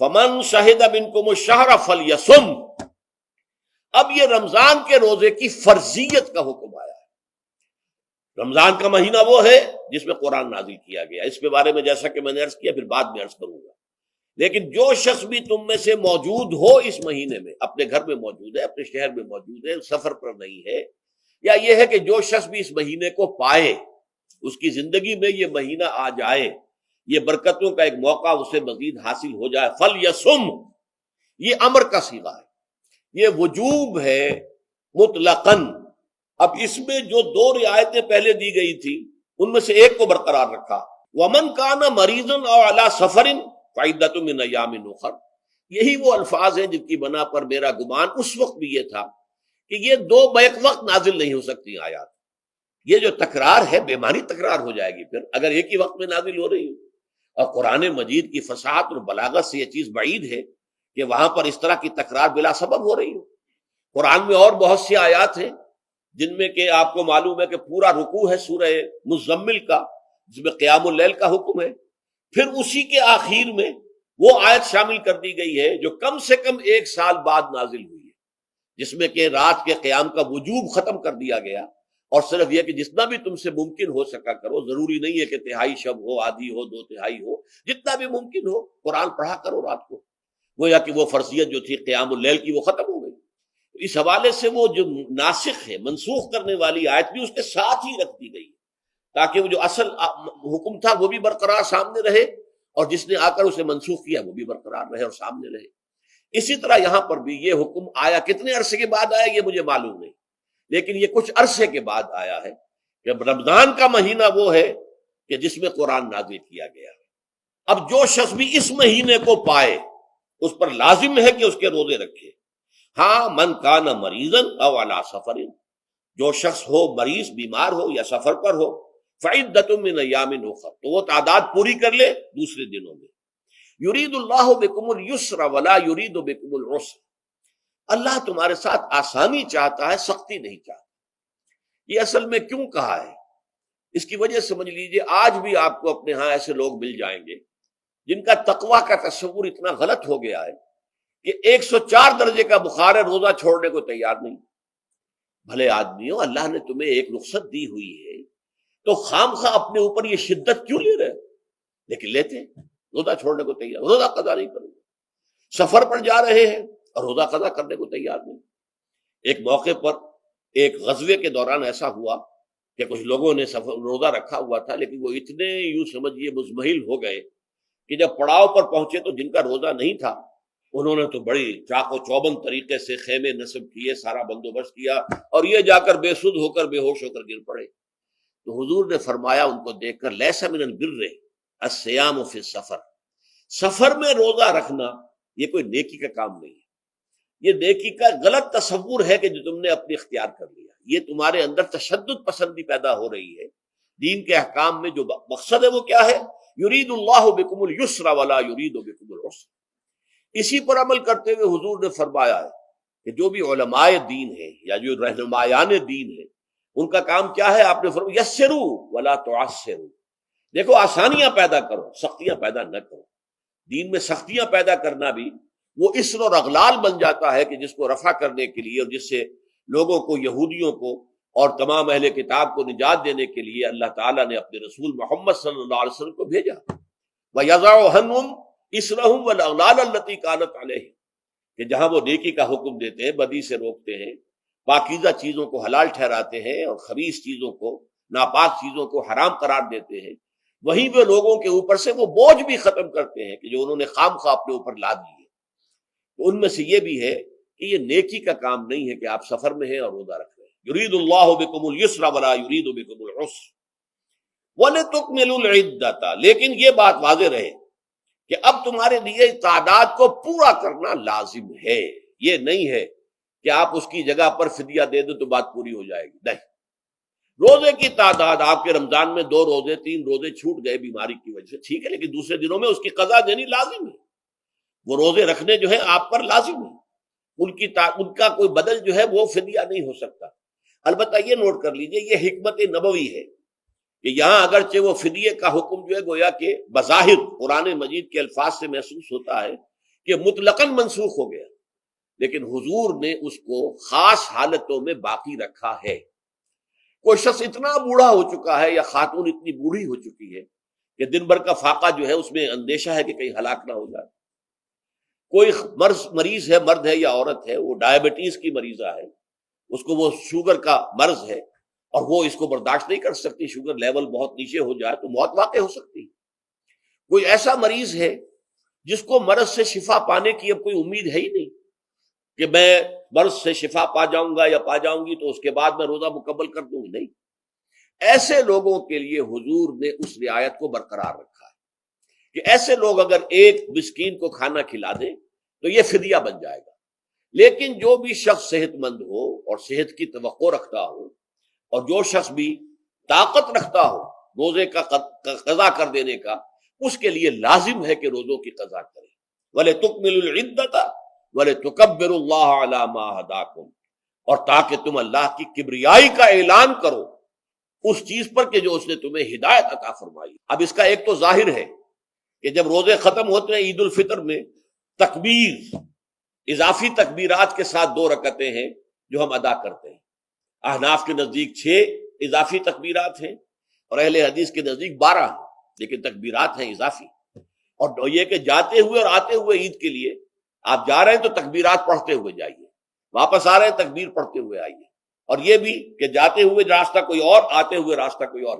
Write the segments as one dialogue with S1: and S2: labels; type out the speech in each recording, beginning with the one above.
S1: فمن شہد منکم الشہر فلیصم، اب یہ رمضان کے روزے کی فرضیت کا حکم آیا ہے۔ رمضان کا مہینہ وہ ہے جس میں قرآن نازل کیا گیا، اس کے بارے میں جیسا کہ میں نے عرض کیا پھر بعد میں عرض کروں گا، لیکن جو شخص بھی تم میں سے موجود ہو اس مہینے میں، اپنے گھر میں موجود ہے، اپنے شہر میں موجود ہے، سفر پر نہیں ہے، یا یہ ہے کہ جو شخص بھی اس مہینے کو پائے، اس کی زندگی میں یہ مہینہ آ جائے، یہ برکتوں کا ایک موقع اسے مزید حاصل ہو جائے، فلیصم، یہ امر کا صیغہ ہے، یہ وجوب ہے مطلقاً۔ اب اس میں جو دو رعایتیں پہلے دی گئی تھی ان میں سے ایک کو برقرار رکھا، ومن کان مریضا او علی سفر فعدۃ من ایام اخر، یہی وہ الفاظ ہیں جن کی بنا پر میرا گمان اس وقت بھی یہ تھا کہ یہ دو بیک وقت نازل نہیں ہو سکتی آیات، یہ جو تکرار ہے بے معنی تکرار ہو جائے گی پھر اگر ایک ہی وقت میں نازل ہو رہی ہو، اور قرآن مجید کی فصاحت اور بلاغت سے یہ چیز بعید ہے کہ وہاں پر اس طرح کی تکرار بلا سبب ہو رہی ہو۔ قرآن میں اور بہت سی آیات ہیں جن میں کہ آپ کو معلوم ہے کہ پورا رکوع ہے سورہ مزمل کا، جس میں قیام اللیل کا حکم ہے، پھر اسی کے آخر میں وہ آیت شامل کر دی گئی ہے جو کم سے کم 1 سال بعد نازل ہوئی ہے، جس میں کہ رات کے قیام کا وجوب ختم کر دیا گیا، اور صرف یہ کہ جتنا بھی تم سے ممکن ہو سکا کرو، ضروری نہیں ہے کہ تہائی شب ہو، آدھی ہو، 2/3 ہو، جتنا بھی ممکن ہو قرآن پڑھا کرو رات کو، گویا کہ وہ فرضیت جو تھی قیام اللیل کی وہ ختم ہو گئی۔ اس حوالے سے وہ جو ناسخ ہے، منسوخ کرنے والی آیت بھی اس کے ساتھ ہی رکھ دی گئی تاکہ وہ جو اصل حکم تھا وہ بھی برقرار سامنے رہے، اور جس نے آ کر اسے منسوخ کیا وہ بھی برقرار رہے اور سامنے رہے۔ اسی طرح یہاں پر بھی یہ حکم آیا، کتنے عرصے کے بعد آیا یہ مجھے معلوم نہیں، لیکن یہ کچھ عرصے کے بعد آیا ہے کہ رمضان کا مہینہ وہ ہے کہ جس میں قرآن نازل کیا گیا ہے۔ اب جو شخص بھی اس مہینے کو پائے اس پر لازم ہے کہ اس کے روزے رکھے۔ ہاں، من کان مریضا او علی سفر، جو شخص ہو مریض، بیمار ہو یا سفر پر ہو، فعدۃ من ایام اخر، تو وہ تعداد پوری کر لے دوسرے دنوں میں۔ یرید اللہ بکم اليسر ولا یرید بکم العسر، اللہ تمہارے ساتھ آسانی چاہتا ہے، سختی نہیں چاہتا۔ یہ اصل میں کیوں کہا ہے اس کی وجہ سمجھ لیجئے، آج بھی آپ کو اپنے ہاں ایسے لوگ مل جائیں گے جن کا تقویٰ کا تصور اتنا غلط ہو گیا ہے کہ 104 درجے کا بخار ہے، روزہ چھوڑنے کو تیار نہیں۔ بھلے آدمیوں، اللہ نے تمہیں ایک رخصت دی ہوئی ہے تو خام خواہ اپنے اوپر یہ شدت کیوں لے رہے؟ لیکن لیتے ہیں، روزہ چھوڑنے کو تیار، روزہ قضا نہیں کروں گا، سفر پر جا رہے ہیں اور روزہ قضا کرنے کو تیار نہیں۔ ایک موقع پر ایک غزوے کے دوران ایسا ہوا کہ کچھ لوگوں نے روزہ رکھا ہوا تھا، لیکن وہ اتنے یوں سمجھیے مزمحل ہو گئے کہ جب پڑاؤ پر پہنچے تو جن کا روزہ نہیں تھا انہوں نے تو بڑی چاق و چوبند طریقے سے خیمے نصب کیے، سارا بندوبست کیا، اور یہ جا کر بے سدھ ہو کر بے ہوش ہو کر گر پڑے۔ تو حضور نے فرمایا ان کو دیکھ کر، لیس من البر الصیام فی السفر، سفر میں روزہ رکھنا یہ کوئی نیکی کا کام نہیں ہے، یہ نیکی کا غلط تصور ہے کہ جو تم نے اپنے اختیار کر لیا، یہ تمہارے اندر تشدد پسندی پیدا ہو رہی ہے۔ دین کے احکام میں جو مقصد ہے وہ کیا ہے؟ یرید اللہ بکم اليسر ولا یرید بکم العسر۔ اسی پر عمل کرتے ہوئے حضور نے فرمایا ہے کہ جو بھی علماء دین ہیں یا جو رہنمایان دین ہیں ان کا کام کیا ہے؟ آپ نے فرمایا یسروا ولا تعسروا، دیکھو آسانیاں پیدا کرو، سختیاں پیدا نہ کرو۔ دین میں سختیاں پیدا کرنا بھی وہ اسر اور اغلال بن جاتا ہے کہ جس کو رفع کرنے کے لیے اور جس سے لوگوں کو، یہودیوں کو اور تمام اہل کتاب کو نجات دینے کے لیے اللہ تعالیٰ نے اپنے رسول محمد صلی اللہ علیہ وسلم کو بھیجا۔ وَيَضَعُ عَنْهُمْ إِصْرَهُمْ وَالْأَغْلَالَ الَّتِي كَانَتْ عَلَيْهِمْ، کہ جہاں وہ نیکی کا حکم دیتے ہیں، بدی سے روکتے ہیں، پاکیزہ چیزوں کو حلال ٹھہراتے ہیں اور خبیث چیزوں کو، ناپاک چیزوں کو حرام قرار دیتے ہیں، وہیں وہ لوگوں کے اوپر سے وہ بوجھ بھی ختم کرتے ہیں کہ جو انہوں نے خام خواہ اپنے اوپر لاد لیے۔ تو ان میں سے یہ بھی ہے کہ یہ نیکی کا کام نہیں ہے کہ آپ سفر میں ہیں اور روزہ رکھ رہے ہیں۔ یرید اللہ بکم اليسر ولا یرید بکم العسر وَلِتُكْمِلُوا الْعِدَّةَ، لیکن یہ بات واضح رہے کہ اب تمہارے لیے تعداد کو پورا کرنا لازم ہے، یہ نہیں ہے کہ آپ اس کی جگہ پر فدیہ دے دیں تو بات پوری ہو جائے گی، نہیں۔ روزے کی تعداد آپ کے رمضان میں 2 روزے 3 روزے چھوٹ گئے بیماری کی وجہ سے، ٹھیک ہے، لیکن دوسرے دنوں میں اس کی قضا دینی لازم ہے، وہ روزے رکھنے جو ہے آپ پر لازم ہے، ان کا کوئی بدل جو ہے وہ فدیہ نہیں ہو سکتا۔ البتہ یہ نوٹ کر لیجئے، یہ حکمت نبوی ہے کہ یہاں اگرچہ وہ فدیے کا حکم جو ہے گویا کہ بظاہر قرآن مجید کے الفاظ سے محسوس ہوتا ہے کہ مطلقاً منسوخ ہو گیا، لیکن حضور نے اس کو خاص حالتوں میں باقی رکھا ہے۔ کوئی شخص اتنا بوڑھا ہو چکا ہے یا خاتون اتنی بوڑھی ہو چکی ہے کہ دن بھر کا فاقہ جو ہے اس میں اندیشہ ہے کہ کہیں ہلاک نہ ہو جائے، کوئی مریض ہے، مرد ہے یا عورت ہے، وہ ڈائبٹیز کی مریضہ ہے، اس کو وہ شوگر کا مرض ہے اور وہ اس کو برداشت نہیں کر سکتی، شوگر لیول بہت نیچے ہو جائے تو موت واقع ہو سکتی۔ کوئی ایسا مریض ہے جس کو مرض سے شفا پانے کی اب کوئی امید ہے ہی نہیں کہ میں مرض سے شفا پا جاؤں گا یا پا جاؤں گی تو اس کے بعد میں روزہ مکمل کر دوں گی، نہیں۔ ایسے لوگوں کے لیے حضور نے اس رعایت کو برقرار رکھا ہے کہ ایسے لوگ اگر ایک مسکین کو کھانا کھلا دیں تو یہ فدیہ بن جائے گا، لیکن جو بھی شخص صحت مند ہو اور صحت کی توقع رکھتا ہو اور جو شخص بھی طاقت رکھتا ہو روزے کا قضا کر دینے کا، اس کے لیے لازم ہے کہ روزوں کی قضا کرے۔ وَلِتُكْمِلُوا الْعِدَّةَ وَلِتُكَبِّرُوا اللَّهَ عَلَى مَا هَدَاكُمْ، اور تاکہ تم اللہ کی کبریائی کا اعلان کرو اس چیز پر کہ جو اس نے تمہیں ہدایت عطا فرمائی۔ اب اس کا ایک تو ظاہر ہے کہ جب روزے ختم ہوتے ہیں عید الفطر میں، تکبیر اضافی تکبیرات کے ساتھ 2 رکعتیں ہیں جو ہم ادا کرتے ہیں۔ احناف کے نزدیک 6 اضافی تکبیرات ہیں اور اہل حدیث کے نزدیک 12 ہیں، لیکن تکبیرات ہیں اضافی۔ اور یہ کہ جاتے ہوئے اور آتے ہوئے عید کے لیے آپ جا رہے ہیں تو تکبیرات پڑھتے ہوئے جائیے، واپس آ رہے ہیں تکبیر پڑھتے ہوئے آئیے، اور یہ بھی کہ جاتے ہوئے راستہ کوئی اور، آتے ہوئے راستہ کوئی اور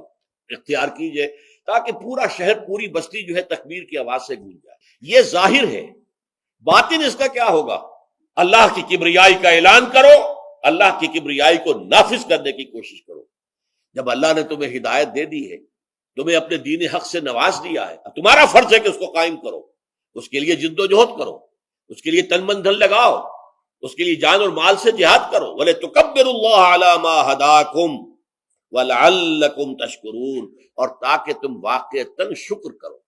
S1: اختیار کیجئے تاکہ پورا شہر، پوری بستی جو ہے تکبیر کی آواز سے گونج جائے۔ یہ ظاہر ہے۔ باطن اس کا کیا ہوگا؟ اللہ کی کبریائی کا اعلان کرو، اللہ کی کبریائی کو نافذ کرنے کی کوشش کرو۔ جب اللہ نے تمہیں ہدایت دے دی ہے، تمہیں اپنے دین حق سے نواز دیا ہے، تمہارا فرض ہے کہ اس کو قائم کرو، اس کے لیے جد و جہد کرو، اس کے لیے تن من دھن لگاؤ، اس کے لیے جان اور مال سے جہاد کرو۔ وَلِتُكَبِّرُوا اللَّهَ عَلَى مَا هَدَاكُمْ وَلَعَلَّكُمْ تَشْكُرُونَ، اور تاکہ تم واقعتاً شکر کرو۔